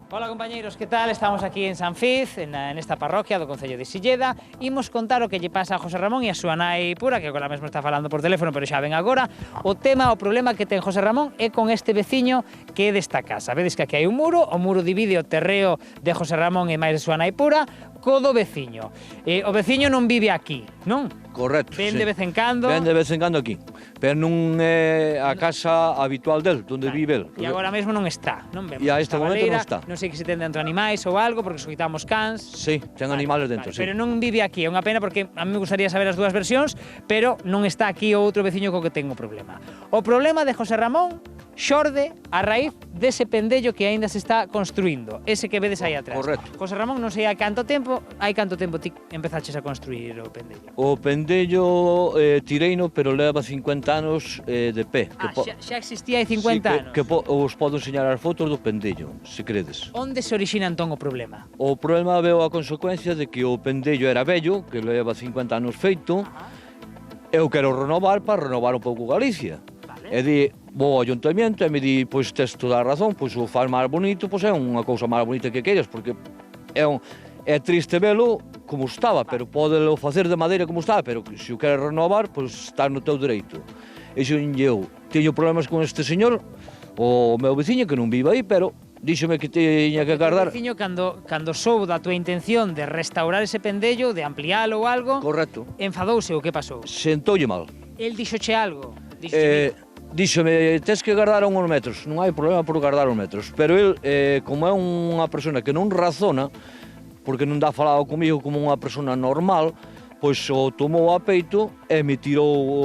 Ola compañeiros, que tal? Estamos aquí en San Fiz, nesta parroquia do Concello de Silleda. Imos contar o que lle pasa a José Ramón e a súa nai Pura, que agora mesmo está falando por teléfono, pero xa ven agora. O problema que ten José Ramón é con este veciño que é desta casa. Vedes que aquí hai un muro, o muro divide o terreo de José Ramón e máis de súa nai Pura co do veciño. O veciño non vive aquí, non? Correcto, Ven sí. de vez en cando. Ven de vez en cando aquí, pero non é a casa habitual del, onde vive el. E agora mesmo non está, non vemos. E a este momento non está. Non sei que se ten dentro animais ou algo, porque escoitamos cans. Sí, ten animales dentro, sí. Pero non vive aquí, é unha pena porque a mí me gustaría saber as dúas versións, pero non está aquí o outro veciño co que ten o problema. O problema de José Ramón xorde a raíz dese pendello que aínda se está construindo, ese que vedes aí atrás. Correcto. José Ramón, non sei hai canto tempo ti empezaches a construir o pendello. O pendello tireino, pero leva 50 anos de pé. Xa existía hai 50 anos. Os podo enseñar as fotos do pendello, se credes. Onde se orixina entón o problema? O problema veo a consecuencia de que o pendello era vello, que leva 50 anos feito. Eu quero renovar para renovar un pouco Galicia. E di, vou ao ayuntamiento e me di, pois tes toda a razón, pois o faz máis bonito, pois é unha cousa máis bonita que queiras, porque é triste velo como estaba, pero pódelo facer de madeira como estaba, pero se o queres renovar, pois está no teu dereito. E eu teño problemas con este señor, o meu veciño, que non vive aí, pero díxome que tiña que agardar. O veciño, cando soubo da túa intención de restaurar ese pendello, de ampliálo ou algo, Correcto. Enfadouse ou que pasou? Sentoulle mal. El dixoche algo? Díxome, tes que guardar uns metros, non hai problema por guardar uns metros, pero el, como é unha persona que non razona, porque non dá falado comigo como unha persona normal, pois o tomou a peito e me tirou o...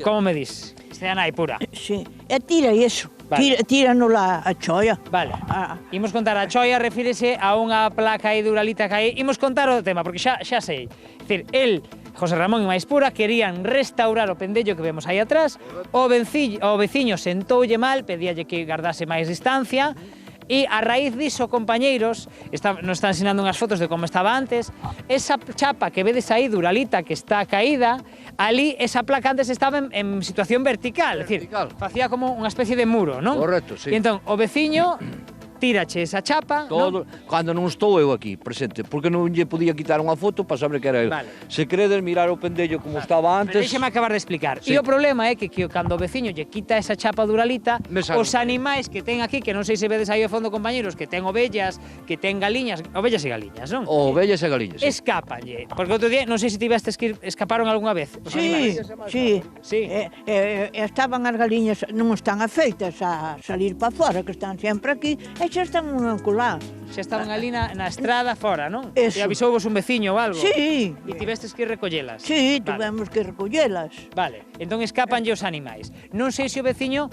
Como me dis? Este é a nai Pura. Sí, e tira iso, Vale. tíranola a choia. Vale, imos contar a choia, refírese a unha placa aí de Uralita que hai. Imos contar o tema, porque xa sei. É dicir, el, José Ramón e máis Pura, querían restaurar o pendello que vemos aí atrás. O veciño sentoulle mal, pedíalle que guardase máis distancia. E a raíz diso, compañeiros, nos está ensinando unhas fotos de como estaba antes, esa chapa que vedes aí, Duralita, que está caída, ali, esa placa antes estaba en situación vertical, é dicir, facía como unha especie de muro, non? Correcto, sí. E entón, o veciño tírache esa chapa, Todo, non? cando non estou eu aquí presente, porque non lle podía quitar unha foto para saber que era el. Vale. Se queredes mirar o pendello como estaba Pero antes... deixeme acabar de explicar. Sí. E o problema é que cando o veciño lle quita esa chapa Duralita, Me sale os animais que ten aquí, que non sei se vedes aí ao fondo, compañeros, que ten ovellas, que ten galiñas, ovellas e galiñas, non? Ovellas e galiñas. Sí. Escápanlle. Porque outro día, non sei se tivestes que escaparon algunha vez. Os Sí, animais. sí. Sí. Estaban as galiñas, non están afeitas a salir para fora, que están sempre aquí, e xa están lá. Xa estaban ali na estrada fora, non? Eso. E avisouvos un veciño ou algo? Sí. E tivestes que ir recollelas? Sí, Vale. tivemos que recollelas. Vale, entón escapanlle os animais. Non sei se o veciño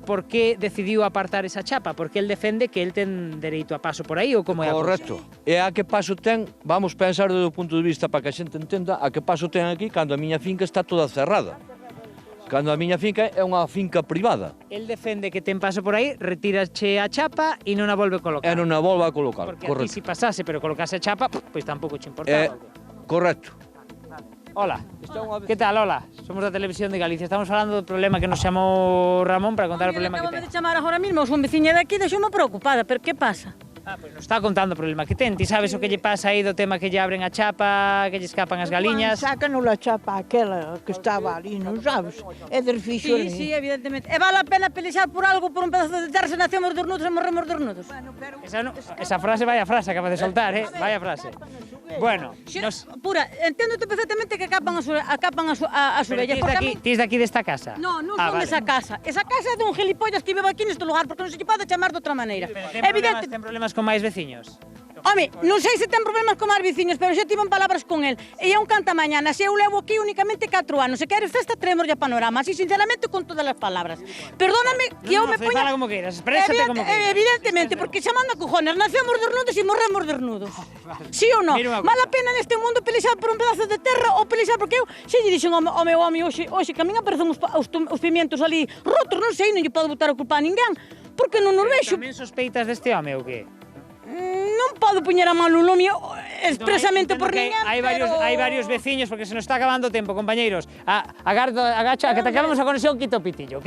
por que decidiu apartar esa chapa, porque el defende que el ten dereito a paso por aí ou como é a cousa? Correcto. E a que paso ten, vamos pensar desde o punto de vista para que a xente entenda, a que paso ten aquí cando a miña finca está toda cerrada. Cando a miña finca é unha finca privada. El defende que ten paso por aí, retirache a chapa e non a volve colocar. E non a volva a colocar. Porque Correcto. a ti si pasase, pero colocase a chapa, pois tampouco che importaba. Correcto. Hola. Que tal, hola? Somos da Televisión de Galicia. Estamos falando do problema que nos chamou Ramón para contar o problema que ten. Acabo de chamar agora mesmo, son veciña daqui, deixoume preocupada, pero que pasa? Pois nos está contando o problema que ten. Ti sabes o que lle pasa aí do tema que lle abren a chapa, que lle escapan as galiñas? Sácanos a chapa aquela que estaba ali, non sabes? É del fixo Sí, sí, evidentemente. E vale a pena pelexar por algo, por un pedazo de terra, se nacemos desnudos e morremos desnudos. Esa frase, vaya frase, acaba de soltar, vaya frase. Bueno, Pura, enténdote perfectamente que acapan as ovellas. Ti es daqui desta casa? Non son desa casa. Esa casa é dun gilipollas que vive aquí neste lugar, porque non se lle pode chamar de outra maneira. Ten problemas con máis veciños? Home, non sei se ten problemas con máis veciños, pero xa tiven palabras con el. E é un cantamañanas, e eu levo aquí únicamente 4 anos. Se queres festa, traemos ya panorama, así sinceramente con todas as palabras. Perdóname que eu me poña... Fala como queiras, exprésate como queiras. Evidentemente, porque chamando a cojones, nacemos desnudos e morremos desnudos. Sí ou non? Vale a pena neste mundo pelexar por un pedazo de terra ou pelexar porque eu xe lle dixen ao meu home hoxe que a min aparecen os pimientos ali rotos, non sei, non lle podo botar a culpa a ninguén, porque non nos vexo. Tamén sospeitas deste home ou que? Non podo poñer a man no lume, expresamente por Entendo que ninguén, hai varios veciños, porque se nos está acabando o tempo, compañeiros. Agacha, que te acabamos a conexión, quita o pitillo,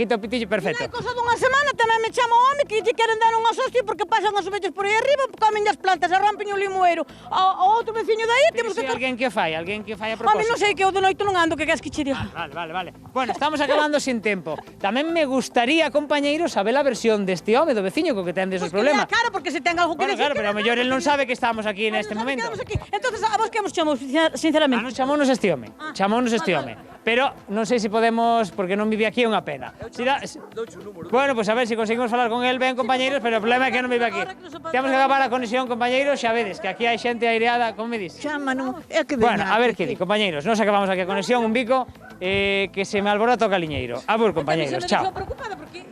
perfecto. Hai cosa dunha semana tamén me chama o home que lle queren dar unhas hostias porque pasan as ovellas por aí arriba, comen as plantas e rompen o limoeiro. O outro veciño de aí temos que... Alguén que o fai a Home, propósito. non sei, que eu de noite non ando, que queres que che diga. Vale. Bueno, estamos acabando sin tempo. Tamén me gustaría, compañeiros, saber a versión deste home do veciño co que ten desos problemas. Cara, porque se ten algo que Bueno, decir... claro, pero a mellor el non sabe que estamos aquí neste momento. Entonces, a vos que vos chamou, sinceramente? Nos chamounos este home. Pero non sei se podemos, porque non vive aquí, é unha pena. Bueno, pues a ver se conseguimos falar con el ben, compañeiros, pero o problema é que non vive aquí. Temos que acabar a conexión, compañeiros, xa vedes que aquí hai xente aireada, como me dis? Chámanos, é que Bueno, veña a ver aquí. que di, compañeiros, nos acabamos aquí a conexión, un bico, que se me alborota o caliñeiro. A vos, compañeiros, chao. Preocupada porque